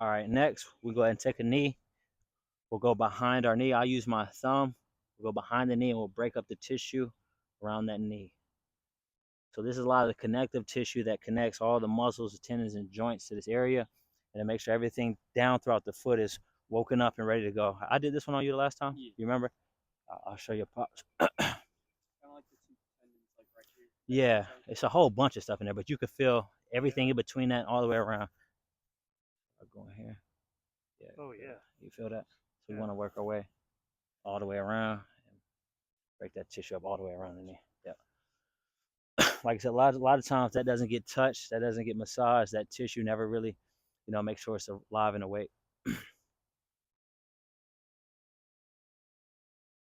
All right, next we go ahead and take a knee. We'll go behind our knee. I'll use my thumb. We'll go behind the knee and we'll break up the tissue around that knee. So this is a lot of the connective tissue that connects all the muscles, the tendons, and joints to this area, and it makes sure everything down throughout the foot is woken up and ready to go. I did this one on you the last time. Yeah. You remember? I'll show you pops. Kind of like the two tendons, like right here. Yeah, it's a whole bunch of stuff in there, but you could feel everything in between that all the way around. Going here. Yeah. Oh yeah. You feel that? So we want to work our way all the way around and break that tissue up all the way around the knee. Yeah. Like I said, a lot of times that doesn't get touched, that doesn't get massaged, that tissue never really, make sure it's alive and awake.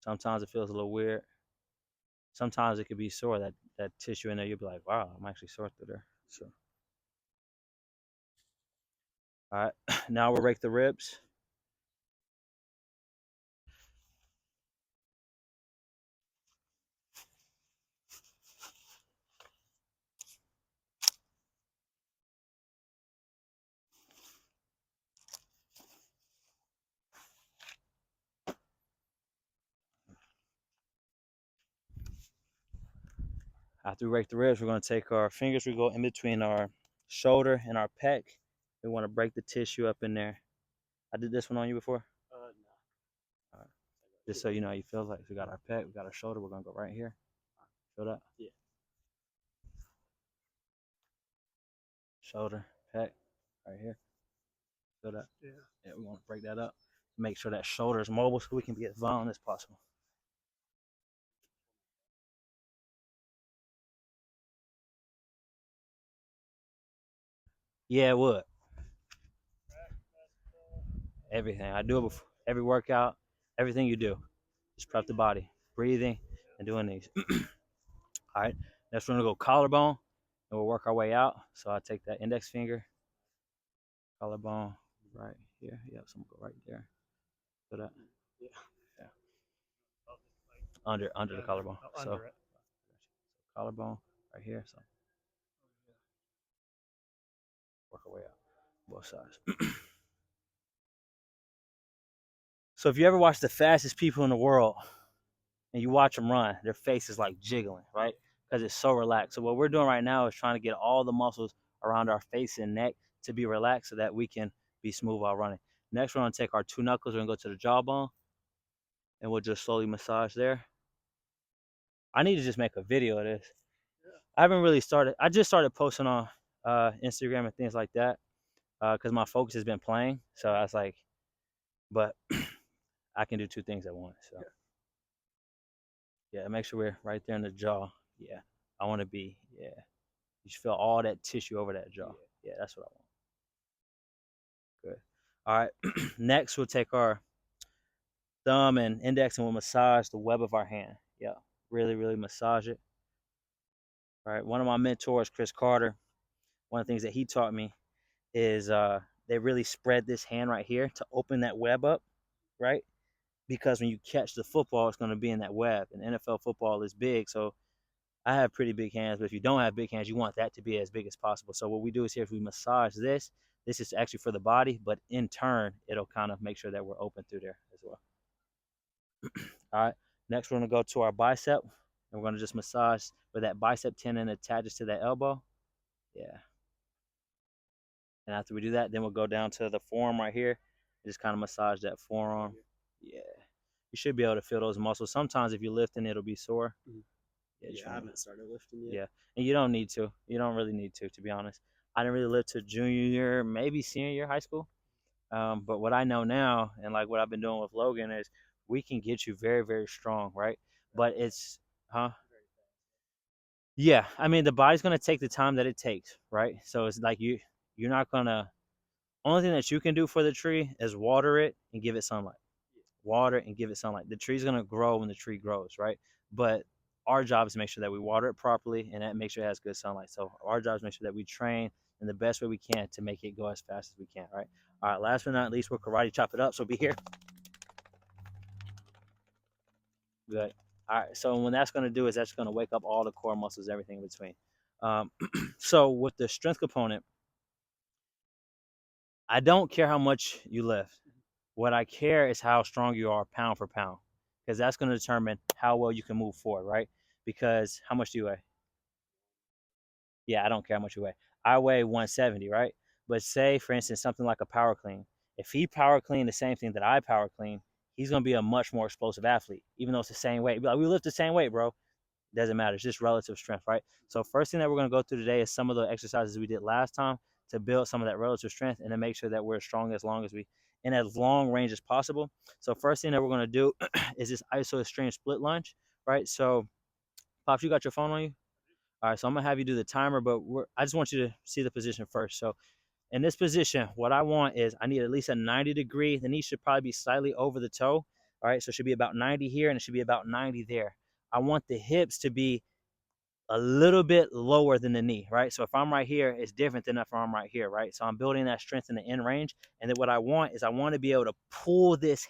Sometimes it feels a little weird. Sometimes it could be sore, that tissue in there. You'll be like, wow, I'm actually sore through there. So, all right, now we'll rake the ribs. After we rake the ribs, we're going to take our fingers, we go in between our shoulder and our pec. We want to break the tissue up in there. I did this one on you before? No. All right. Just so you know how you feel like. We got our pec, we got our shoulder, we're going to go right here. Feel that? Yeah. Shoulder, pec, right here. Feel that? Yeah. Yeah, we want to break that up. Make sure that shoulder is mobile so we can be as violent as possible. Yeah, it would. Everything. I do it before every workout, everything you do. Just prep the body, breathing, and doing these. All right. Next, we're going to go collarbone, and we'll work our way out. So I take that index finger, collarbone right here. Yep, so I'm going to go right there. Feel that? Yeah. Yeah. Under the collarbone. So collarbone right here. So work our way out, both sides. So if you ever watch the fastest people in the world and you watch them run, their face is like jiggling, right? Because it's so relaxed. So what we're doing right now is trying to get all the muscles around our face and neck to be relaxed so that we can be smooth while running. Next, we're going to take our two knuckles, we're going to go to the jawbone, and we'll just slowly massage there. I need to just make a video of this. I haven't really started. I just started posting on Instagram and things like that because my focus has been playing. So I was like, but I can do two things at once. So yeah, make sure we're right there in the jaw. Yeah, I want to be. Yeah, you should feel all that tissue over that jaw. Yeah, that's what I want. Good. All right. Next, we'll take our thumb and index and we'll massage the web of our hand. Yeah, really, really massage it. All right. One of my mentors, Chris Carter, one of the things that he taught me is they really spread this hand right here to open that web up, right? Because when you catch the football, it's going to be in that web. And NFL football is big, so I have pretty big hands, but if you don't have big hands, you want that to be as big as possible. So what we do is here, if we massage this, this is actually for the body, but in turn, it'll kind of make sure that we're open through there as well. All right, next we're gonna go to our bicep, and we're gonna just massage where that bicep tendon attaches to that elbow. Yeah. And after we do that, then we'll go down to the forearm right here, and just kind of massage that forearm. Yeah. You should be able to feel those muscles. Sometimes if you're lifting, it'll be sore. Yeah, I haven't started lifting yet. Yeah, and you don't need to. You don't really need to be honest. I didn't really lift to junior year, maybe senior year high school. But what I know now, and like what I've been doing with Logan, is we can get you very, very strong, right? But it's, yeah. I mean, the body's gonna take the time that it takes, right? So it's like you're not gonna. Only thing that you can do for the tree is water it and give it sunlight. Water and give it sunlight. The tree's gonna grow when the tree grows, right? But our job is to make sure that we water it properly and that make sure it has good sunlight. So our job is to make sure that we train in the best way we can to make it go as fast as we can, right? All right, last but not least, we'll karate chop it up. So be here. Good. All right, so what that's going to do is that's going to wake up all the core muscles, everything in between. So with the strength component, I don't care how much you lift. What I care is how strong you are pound for pound, because that's going to determine how well you can move forward, right? Because how much do you weigh? Yeah, I don't care how much you weigh. I weigh 170, right? But say, for instance, something like a power clean. If he power clean the same thing that I power clean, he's going to be a much more explosive athlete, even though it's the same weight. Like, we lift the same weight, bro. Doesn't matter. It's just relative strength, right? So first thing that we're going to go through today is some of the exercises we did last time to build some of that relative strength and to make sure that we're as strong as long as we in as long range as possible. So first thing that we're going to do is this ISO Extreme Split Lunge, right? So Pops, you got your phone on you? All right, so I'm gonna have you do the timer, but I just want you to see the position first. So in this position, what I want is I need at least a 90-degree. The knee should probably be slightly over the toe. All right, so it should be about 90 here and it should be about 90 there. I want the hips to be a little bit lower than the knee, right? So if I'm right here, it's different than if I'm right here, right? So I'm building that strength in the end range. And then what I want is I want to be able to pull this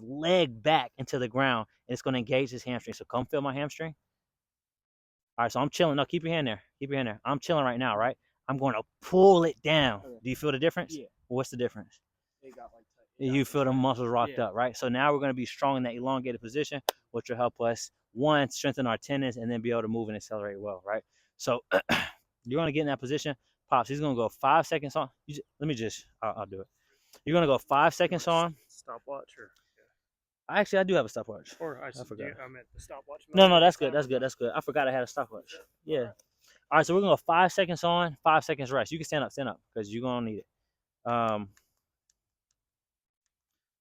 leg back into the ground, and it's going to engage this hamstring. So come feel my hamstring. All right, so I'm chilling. No, keep your hand there. Keep your hand there. I'm chilling right now, right? I'm going to pull it down. Okay. Do you feel the difference? Yeah. What's the difference? It got like tight. You feel the muscles rocked up, right? So now we're going to be strong in that elongated position, which will help us, one, strengthen our tendons and then be able to move and accelerate well, right? So you're going to get in that position. Pops, he's going to go 5 seconds on. I'll do it. You're going to go 5 seconds on. Stopwatch or? Actually, I do have a stopwatch. Or I forgot. I meant the stopwatch. No, that's good. That's good. That's good. I forgot I had a stopwatch. Yeah. All right, so we're gonna go 5 seconds on, 5 seconds rest. You can stand up, because you're gonna need it.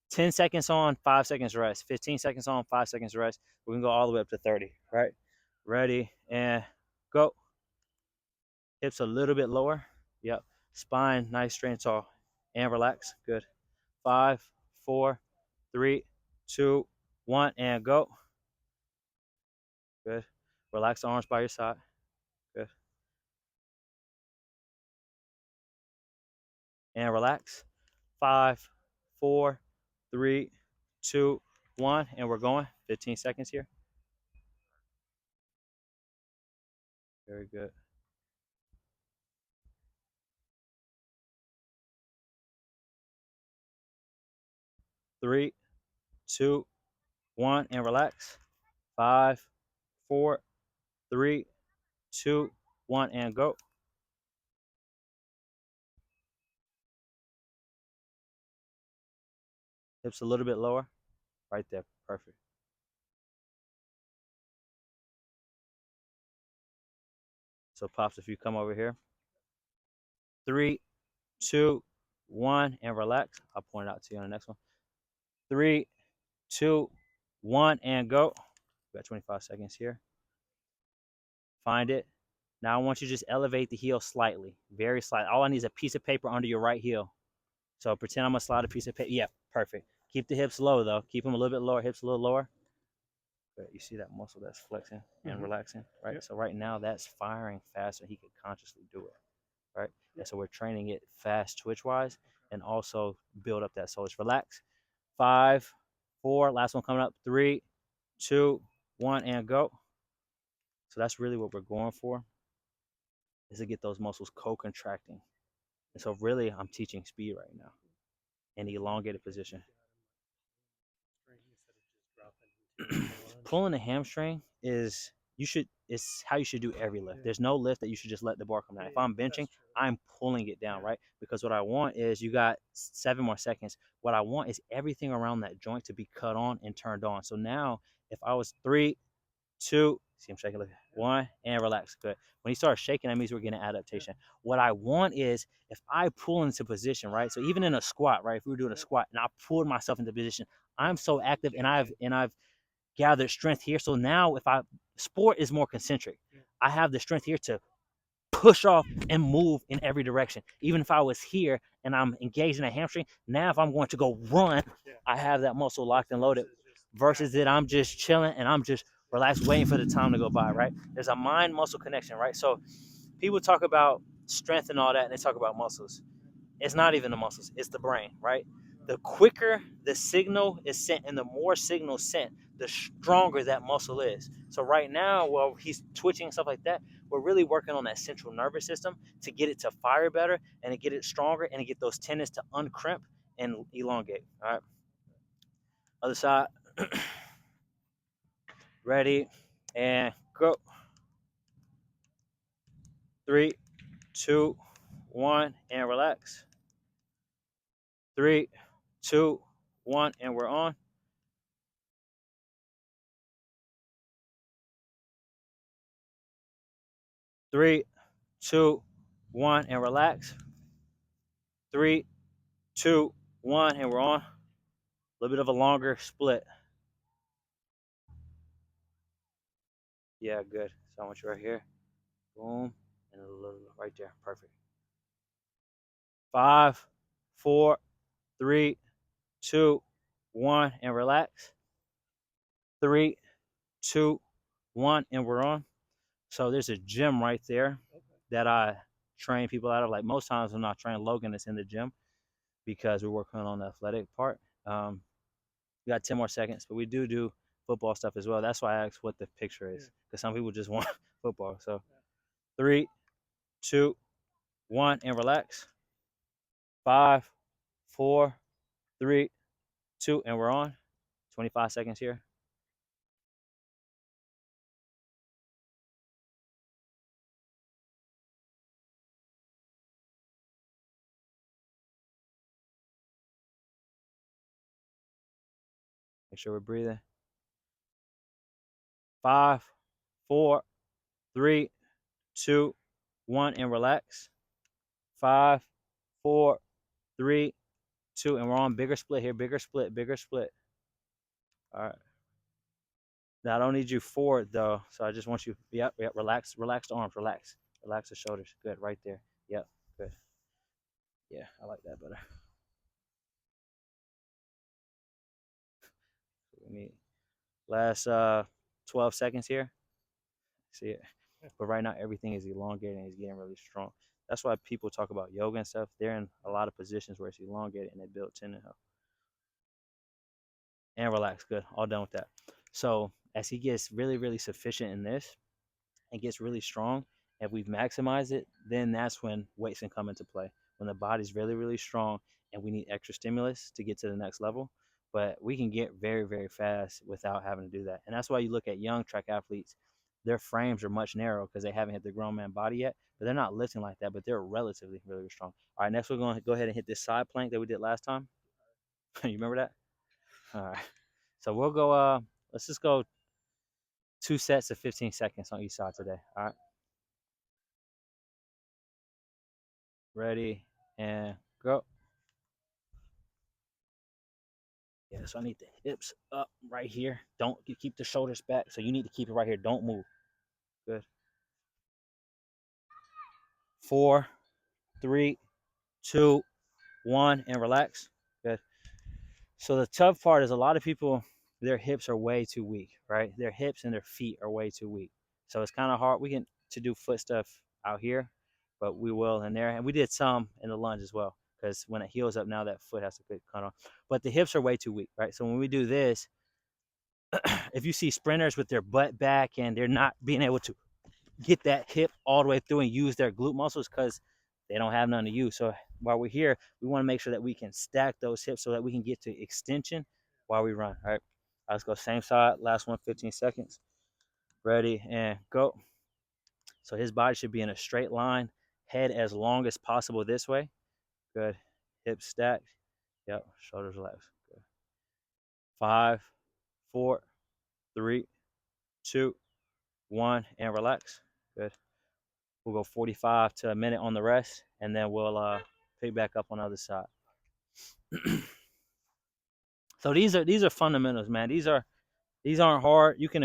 10 seconds on, 5 seconds rest. 15 seconds on, 5 seconds rest. We're gonna go all the way up to 30. Right? Ready and go. Hips a little bit lower. Yep. Spine nice, straight and tall. And relax. Good. 5, 4, 3, 2, 1, and go. Good. Relax the arms by your side. Good. And relax. 5, 4, 3, 2, 1, and we're going. 15 seconds here. Very good. Three, 2, 1, and relax. 5, 4, 3, 2, 1, and go. Hips a little bit lower. Right there. Perfect. So Pops, if you come over here. 3, 2, 1, and relax. I'll point it out to you on the next one. 3, 2, 1, and go. We got 25 seconds here. Find it. Now I want you to just elevate the heel slightly, very slightly. All I need is a piece of paper under your right heel. So pretend I'm gonna slide a piece of paper. Yeah, perfect. Keep the hips low though. Keep them a little bit lower, hips a little lower. Good. You see that muscle that's flexing and relaxing, right? Yep. So right now that's firing faster. He could consciously do it, right? And so we're training it fast twitch-wise and also build up that soul. Just relax. 5, 4, last one coming up. 3, 2, 1, and go. So that's really what we're going for, is to get those muscles co-contracting. And so really I'm teaching speed right now in the elongated position. Pulling the hamstring is how you should do every lift. There's no lift that you should just let the bar come down. If I'm benching, I'm pulling it down, right? Because what I want is, you got 7 more seconds. What I want is everything around that joint to be cut on and turned on. So now if I was 3, 2, see him shaking, look, 1, and relax. Good. When he starts shaking, that means we're getting adaptation. What I want is, if I pull into position, right? So even in a squat, right? If we were doing a squat and I pulled myself into position, I'm so active and I've gathered strength here. So now sport is more concentric. I have the strength here to push off and move in every direction. Even if I was here and I'm engaged in a hamstring, now if I'm going to go run, I have that muscle locked and loaded, versus that I'm just chilling and I'm just relaxed, waiting for the time to go by, right? There's a mind-muscle connection, right? So people talk about strength and all that, and they talk about muscles. It's not even the muscles, it's the brain, right? The quicker the signal is sent and the more signal sent, the stronger that muscle is. So right now, while he's twitching and stuff like that, we're really working on that central nervous system to get it to fire better and to get it stronger and to get those tendons to uncrimp and elongate. All right. Other side. Ready, and go. 3, 2, 1, and relax. 3, 2, 1, and we're on. 3, 2, 1, and relax. 3, 2, 1, and we're on. A little bit of a longer split. Yeah, good. So I want you right here. Boom, and a little right there. Perfect. 5, 4, 3, 2, 1, and relax. 3, 2, 1, and we're on. So there's a gym right there that I train people out of. Like most times when I train Logan, it's in the gym because we're working on the athletic part. We got 10 more seconds, but we do football stuff as well. That's why I asked what the picture is, because some people just want football. So 3, 2, 1, and relax. 5, 4, 3, 2, and we're on. 25 seconds here. Make sure we're breathing. 5, 4, 3, 2, 1, and relax. 5, 4, 3, 2, and we're on. Bigger split here. Bigger split. Bigger split. All right. Now I don't need you forward though, so I just want you. Yep. Relax. Relax the arms. Relax. Relax the shoulders. Good. Right there. Yep. Good. Yeah, I like that better. We need last 12 seconds here. See it. But right now everything is elongated and it's getting really strong. That's why people talk about yoga and stuff. They're in a lot of positions where it's elongated and they build tendon health. And relax. Good. All done with that. So as he gets really, really sufficient in this and gets really strong, if we've maximized it, then that's when weights can come into play. When the body's really, really strong and we need extra stimulus to get to the next level. But we can get very, very fast without having to do that. And that's why you look at young track athletes, their frames are much narrow because they haven't hit the grown man body yet. But they're not lifting like that, but they're relatively really, really strong. All right, next we're going to go ahead and hit this side plank that we did last time. You remember that? All right. So we'll go, let's just go 2 sets of 15 seconds on each side today. All right. Ready, and go. Yeah, so I need the hips up right here. Don't keep the shoulders back. So you need to keep it right here. Don't move. Good. 4, 3, 2, 1, and relax. Good. So the tough part is a lot of people, their hips are way too weak, right? Their hips and their feet are way too weak. So it's kind of hard. We can to do foot stuff out here, but we will in there. And we did some in the lunge as well, because when it heals up now, that foot has to get cut off. But the hips are way too weak, right? So when we do this, if you see sprinters with their butt back and they're not being able to get that hip all the way through and use their glute muscles because they don't have none to use. So while we're here, we want to make sure that we can stack those hips so that we can get to extension while we run. All right. Let's go same side. Last one, 15 seconds. Ready, and go. So his body should be in a straight line, head as long as possible this way. Good. Hips stacked. Yep. Shoulders relaxed. Good. 5, 4, 3, 2, 1, and relax. Good. We'll go 45 to a minute on the rest, and then we'll pick back up on the other side. So these are fundamentals, man. These aren't hard. You can